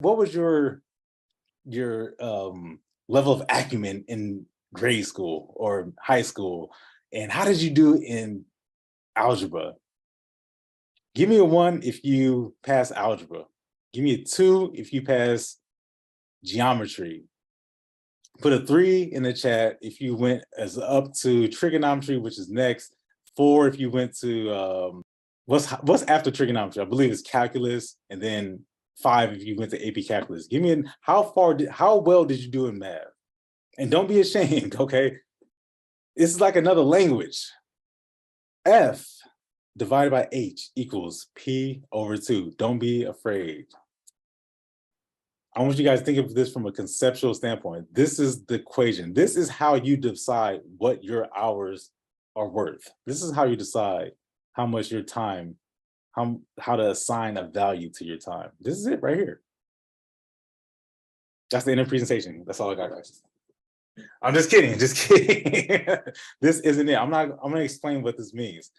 What was your level of acumen in grade school or high school, and how did you do in algebra? Give me a 1 if you pass algebra. Give me a 2 if you pass geometry. Put a 3 in the chat if you went as up to trigonometry, which is next. 4 if you went to what's after trigonometry? I believe it's calculus, and then 5 if you went to AP calculus. Give me how well did you do in math? And don't be ashamed, okay? This is like another language. F divided by H equals P/2. Don't be afraid. I want you guys to think of this from a conceptual standpoint. This is the equation. This is how you decide what your hours are worth. This is how you decide how much your time, how to assign a value to your time. This is it right here. That's the end of presentation. That's all I got, guys. I'm just kidding, just kidding. This isn't it. I'm gonna explain what this means.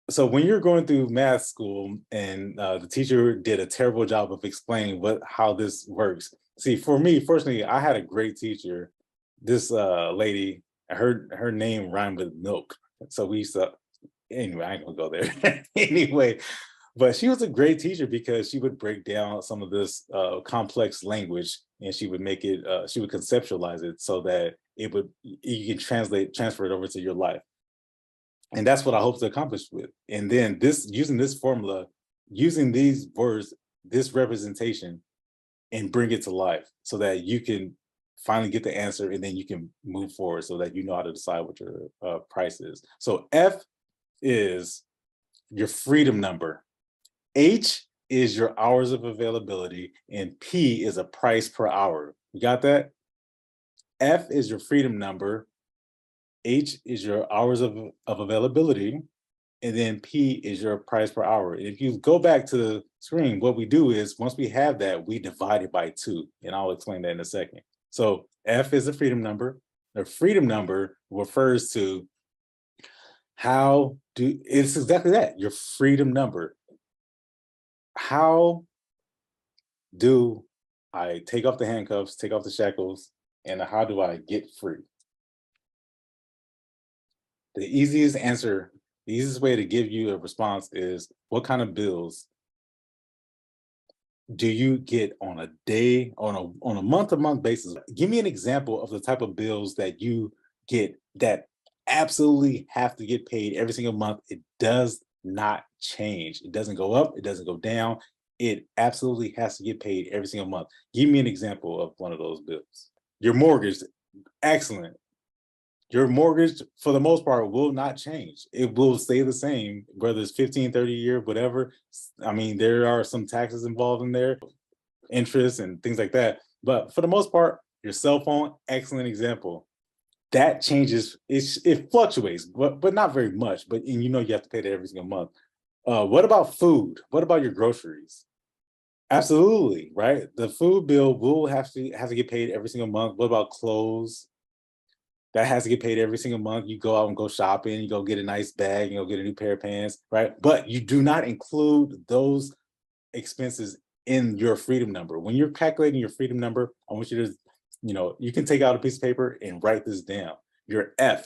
So when you're going through math school and the teacher did a terrible job of explaining how this works. See, for me, personally, I had a great teacher. This lady, her name rhymed with milk. So we used to, anyway, I ain't gonna go there. Anyway, but she was a great teacher because she would break down some of this complex language, and she would make it, she would conceptualize it so that you can transfer it over to your life. And that's what I hope to accomplish with. And then using this formula, using these words, this representation, and bring it to life so that you can finally get the answer, and then you can move forward so that you know how to decide what your price is. So F is your freedom number. H is your hours of availability, and P is a price per hour. You got that? F is your freedom number. H is your hours of availability, and then P is your price per hour. And if you go back to the screen, what we do is once we have that, we divide it by 2, and I'll explain that in a second. So F is the freedom number. The freedom number refers to it's exactly that, your freedom number. How do I take off the handcuffs, take off the shackles, and how do I get free? The easiest answer, the easiest way to give you a response is, what kind of bills do you get on a day, on a month-to-month basis? Give me an example of the type of bills that you get that absolutely have to get paid every single month. It does not change. It doesn't go up. It doesn't go down. It absolutely has to get paid every single month. Give me an example of one of those bills. Your mortgage, excellent. Your mortgage, for the most part, will not change. It will stay the same, whether it's 15, 30 year, whatever. I mean, there are some taxes involved in there, interest and things like that. But for the most part, your cell phone, excellent example. That changes, it fluctuates, but not very much. But and you know you have to pay that every single month. What about food? What about your groceries? Absolutely, right? The food bill will have to get paid every single month. What about clothes? That has to get paid every single month. You go out and go shopping, you go get a nice bag, you go get a new pair of pants, right? But you do not include those expenses in your freedom number. When you're calculating your freedom number, I want you to, you can take out a piece of paper and write this down. Your F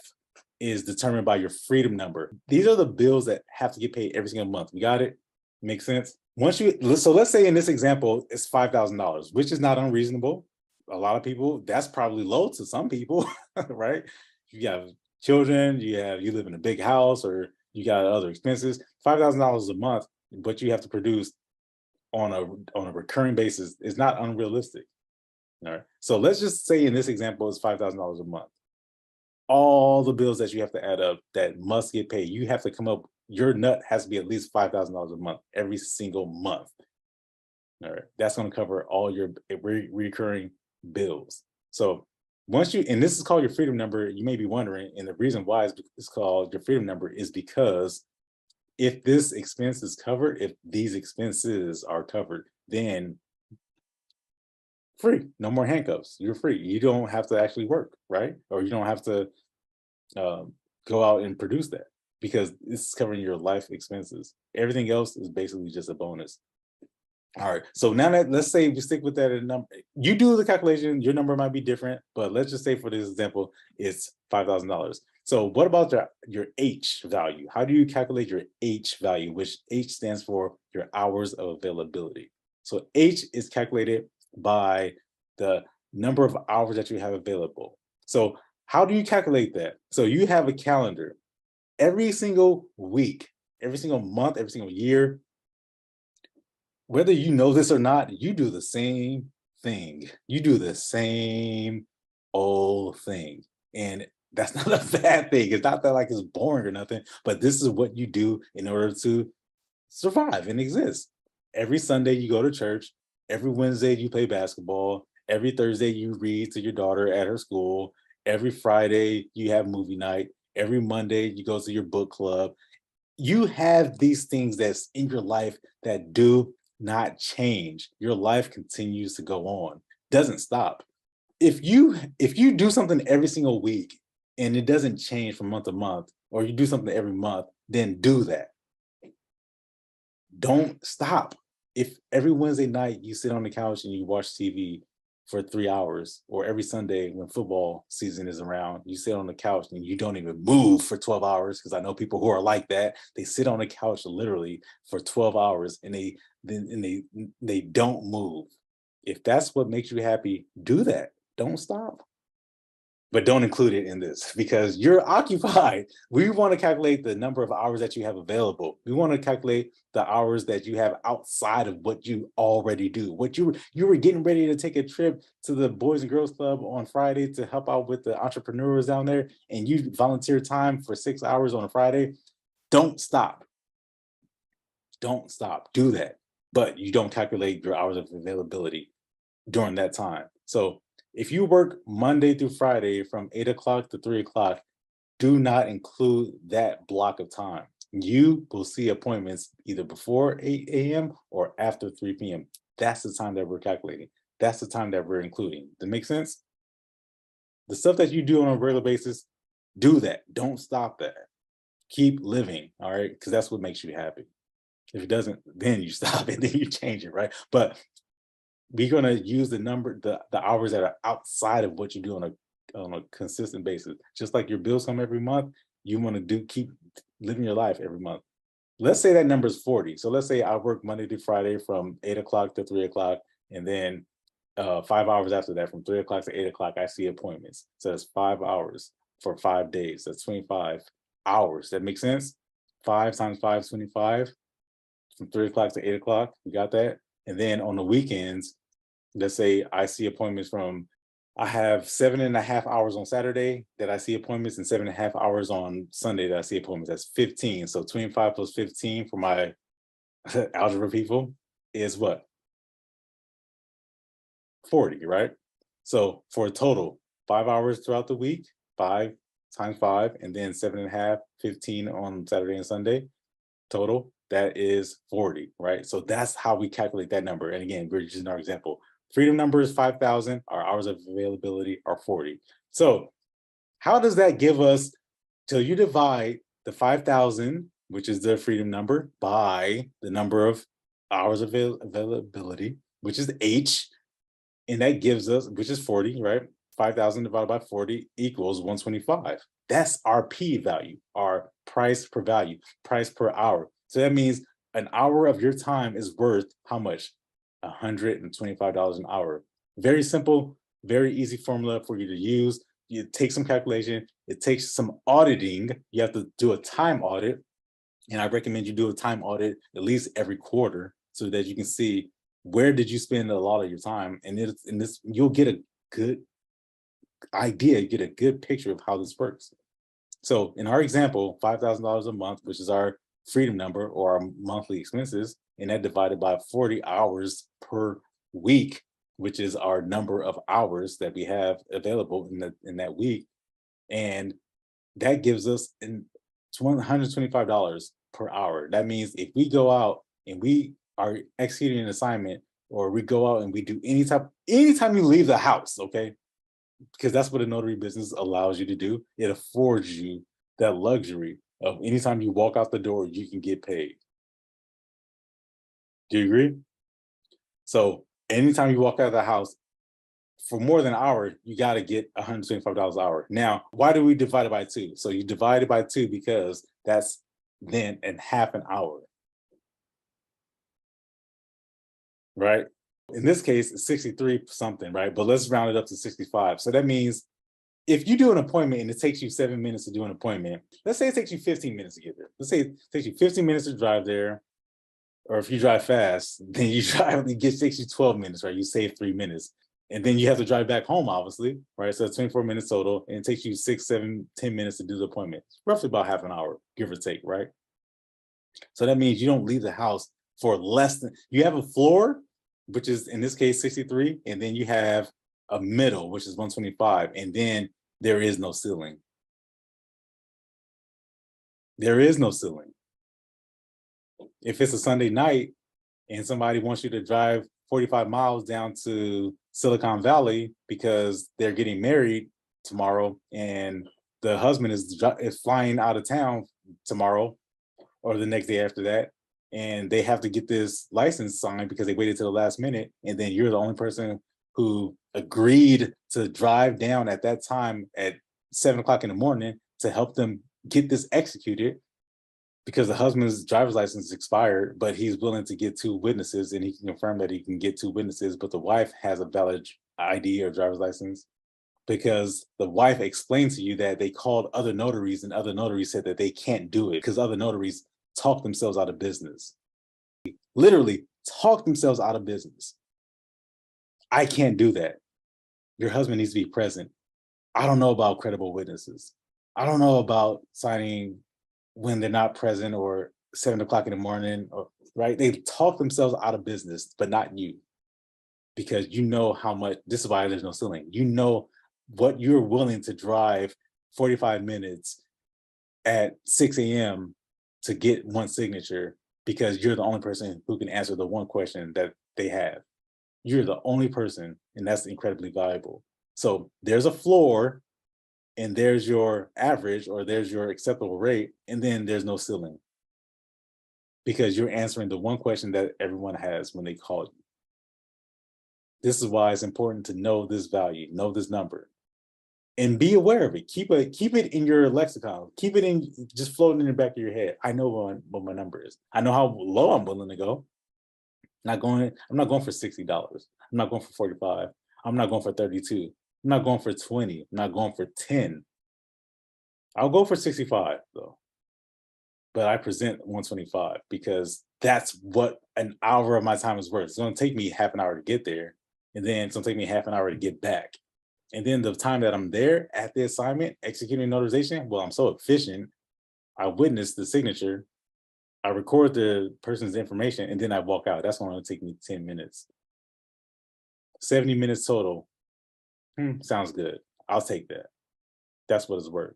is determined by your freedom number. These are the bills that have to get paid every single month. You got it? Make sense? So let's say in this example, it's $5,000, which is not unreasonable. A lot of people, that's probably low to some people, right? You have children, you live in a big house, or you got other expenses. $5,000 a month, but you have to produce on a recurring basis is not unrealistic. All right. So let's just say in this example, it's $5,000 a month. All the bills that you have to add up that must get paid, you have to come up. Your nut has to be at least $5,000 a month every single month. All right. That's going to cover all your recurring bills. So once and this is called your freedom number, you may be wondering, and the reason why it's called your freedom number is because if this expense is covered, if these expenses are covered, then free, no more handcuffs, you're free. You don't have to actually work, right? Or you don't have to go out and produce that, because it's covering your life expenses. Everything else is basically just a bonus. All right. So now that let's say we stick with that number, you do the calculation, your number might be different, but let's just say for this example, it's $5,000. So what about your H value? How do you calculate your H value, which H stands for your hours of availability? So H is calculated by the number of hours that you have available. So how do you calculate that? So you have a calendar every single week, every single month, every single year. Whether you know this or not, you do the same thing. You do the same old thing. And that's not a bad thing. It's not that like it's boring or nothing, but this is what you do in order to survive and exist. Every Sunday you go to church. Every Wednesday you play basketball. Every Thursday you read to your daughter at her school. Every Friday you have movie night. Every Monday you go to your book club. You have these things that's in your life that do not change. Your life continues to go on, doesn't stop. If you do something every single week and it doesn't change from month to month, or you do something every month, then do that. Don't stop. If every Wednesday night you sit on the couch and you watch TV for 3 hours, or every Sunday when football season is around, you sit on the couch and you don't even move for 12 hours, because I know people who are like that. They sit on the couch literally for 12 hours and they don't move. If that's what makes you happy, do that. Don't stop. But don't include it in this because you're occupied. We want to calculate the number of hours that you have available. We want to calculate the hours that you have outside of what you already do. What you were getting ready to take a trip to the Boys and Girls Club on Friday to help out with the entrepreneurs down there, and you volunteer time for 6 hours on a Friday. Don't stop. Don't stop. Do that. But you don't calculate your hours of availability during that time. So if you work Monday through Friday from 8 o'clock to 3 o'clock, do not include that block of time. You will see appointments either before 8 a.m. or after 3 p.m. That's the time that we're calculating. That's the time that we're including. Does that make sense? The stuff that you do on a regular basis, do that. Don't stop that. Keep living, all right? Because that's what makes you happy. If it doesn't, then you stop and then you change it, right? But we're gonna use the hours that are outside of what you do on a consistent basis. Just like your bills come every month, you want to keep living your life every month. Let's say that number is 40. So let's say I work Monday to Friday from 8 o'clock to 3 o'clock, and then 5 hours after that, from 3 o'clock to 8 o'clock, I see appointments. So that's 5 hours for 5 days. That's 25 hours. That makes sense? 5 times 5 is 25. From 3 o'clock to 8 o'clock. We got that. And then on the weekends, let's say I see appointments I have 7.5 hours on Saturday that I see appointments, and 7.5 hours on Sunday that I see appointments. That's 15. So 25 plus 15 for my algebra people is what? 40, right? So for a total, 5 hours throughout the week, 5 times 5, and then 7.5, 15 on Saturday and Sunday total, that is 40, right? So that's how we calculate that number. And again, we're using our example. Freedom number is 5,000. Our hours of availability are 40. So how does that give us till you divide the 5,000, which is the freedom number, by the number of hours of availability, which is H, and that gives us, which is 40, right? 5,000 divided by 40 equals 125. That's our P value, our price per value, price per hour. So that means an hour of your time is worth how much? $125 an hour. Very simple, very easy formula for you to use. You take some calculation, it takes some auditing. You have to do a time audit. And I recommend you do a time audit at least every quarter so that you can see where did you spend a lot of your time. And you'll get a good idea, you get a good picture of how this works. So in our example, $5,000 a month, which is our freedom number or our monthly expenses, and that divided by 40 hours per week, which is our number of hours that we have available in that week. And that gives us $125 per hour. That means if we go out and we are executing an assignment, or we go out and we do anytime you leave the house, okay? Because that's what a notary business allows you to do. It affords you that luxury of anytime you walk out the door, you can get paid. Do you agree? So anytime you walk out of the house for more than an hour, you got to get $125 an hour. Now, why do we divide it by 2? So you divide it by 2 because that's then in half an hour, right? In this case, it's 63 something, right? But let's round it up to 65. So that means if you do an appointment and it takes you 7 minutes to do an appointment, let's say it takes you 15 minutes to get there. Let's say it takes you 15 minutes to drive there. Or if you drive fast, then you takes you 12 minutes, right? You save 3 minutes. And then you have to drive back home, obviously, right? So it's 24 minutes total, and it takes you 6, 7, 10 minutes to do the appointment. Roughly about half an hour, give or take, right? So that means you don't leave the house for less than, you have a floor, which is in this case 63, and then you have a middle, which is 125, and then there is no ceiling. There is no ceiling. If it's a Sunday night and somebody wants you to drive 45 miles down to Silicon Valley because they're getting married tomorrow and the husband is flying out of town tomorrow or the next day after that, and they have to get this license signed because they waited till the last minute, and then you're the only person who agreed to drive down at that time at 7 o'clock in the morning to help them get this executed, because the husband's driver's license is expired, but he's willing to get 2 witnesses, and he can confirm that he can get 2 witnesses, but the wife has a valid ID or driver's license, because the wife explained to you that they called other notaries and other notaries said that they can't do it because other notaries talk themselves out of business. Literally talk themselves out of business. I can't do that. Your husband needs to be present. I don't know about credible witnesses. I don't know about signing when they're not present or 7 o'clock in the morning, or right? They talk themselves out of business, but not you, because you know how much, this is why there's no ceiling. You know what you're willing to drive 45 minutes at 6 a.m. to get one signature, because you're the only person who can answer the one question that they have. You're the only person, and that's incredibly valuable. So there's a floor, and there's your average, or there's your acceptable rate, and then there's no ceiling, because you're answering the one question that everyone has when they call you. This is why it's important to know this value, know this number, and be aware of it. Keep it in your lexicon. Keep it in, just floating in the back of your head. I know what my number is. I know how low I'm willing to go. I'm not going for $60. I'm not going for 45. I'm not going for 32. I'm not going for 20. I'm not going for 10. I'll go for 65 though. But I present 125 because that's what an hour of my time is worth. It's going to take me half an hour to get there, and then it's going to take me half an hour to get back. And then the time that I'm there at the assignment, executing notarization, well, I'm so efficient. I witness the signature, I record the person's information, and then I walk out. That's going to take me 10 minutes. 70 minutes total. Sounds good. I'll take that. That's what it's worth.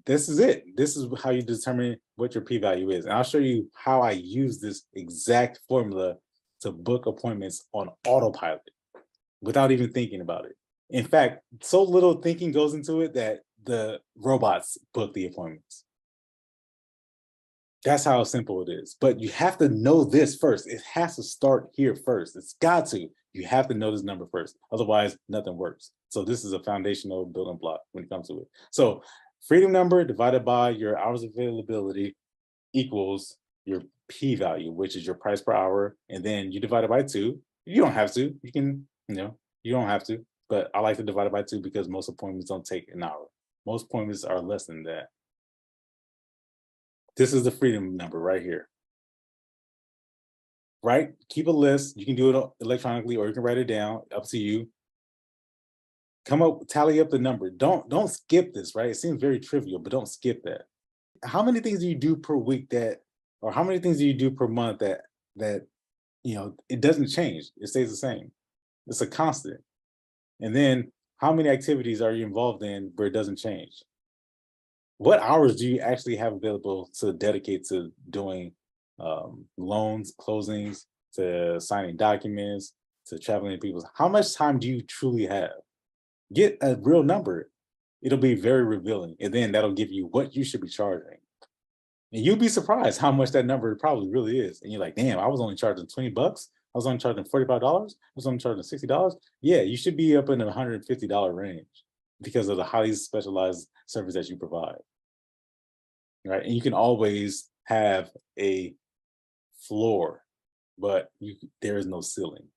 This is it. This is how you determine what your p-value is. And I'll show you how I use this exact formula to book appointments on autopilot without even thinking about it. In fact, so little thinking goes into it that the robots book the appointments. That's how simple it is. But you have to know this first. It has to start here first. It's got to. You have to know this number first. Otherwise, nothing works. So this is a foundational building block when it comes to it. So freedom number divided by your hours of availability equals your p-value, which is your price per hour. And then you divide it by 2. You don't have to. You can, you don't have to. But I like to divide it by 2 because most appointments don't take an hour. Most appointments are less than that. This is the freedom number right here. Right? Keep a list. You can do it electronically or you can write it down. Up to you. Come up, tally up the number. Don't skip this, right? It seems very trivial, but don't skip that. How many things do you do per week or how many things do you do per month that it doesn't change? It stays the same. It's a constant. And then how many activities are you involved in where it doesn't change? What hours do you actually have available to dedicate to doing loans, closings, to signing documents, to traveling to people's? How much time do you truly have? Get a real number. It'll be very revealing. And then that'll give you what you should be charging. And you'll be surprised how much that number probably really is. And you're like, damn, I was only charging $20. was only charging $45. I was only charging $60. Yeah, you should be up in the $150 range because of the highly specialized service that you provide, right? And you can always have a floor, but there is no ceiling.